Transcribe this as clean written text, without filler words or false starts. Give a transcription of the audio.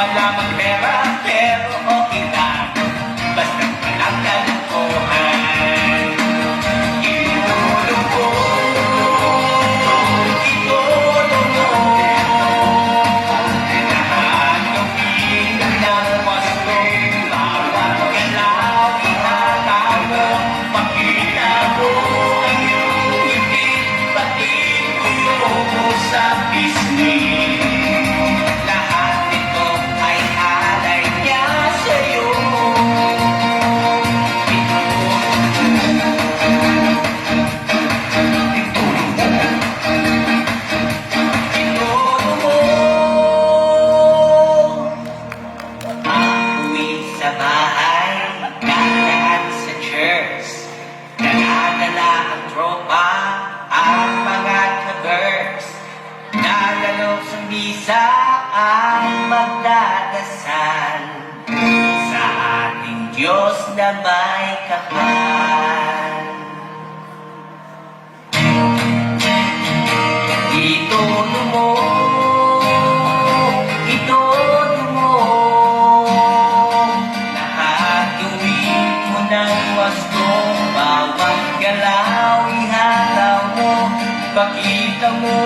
Wala mang pera, pero okay lang, basta walang kalokohan. Itulong mo, itulong mo, lahat gawin ng wasto, bawat galaw, ihataw mo, makita mo ang iyong ngiti, pati puso mo sa pisngi. Sa bahay, dadaan sa church, nanadala ang tropa, ang mga kabers, nalalong sa misa ang magdadasal sa ating Diyos na may kapal. Itulong mo, itulong mo, ng wasto, bawat galaw, ihalaw mo, pakita mo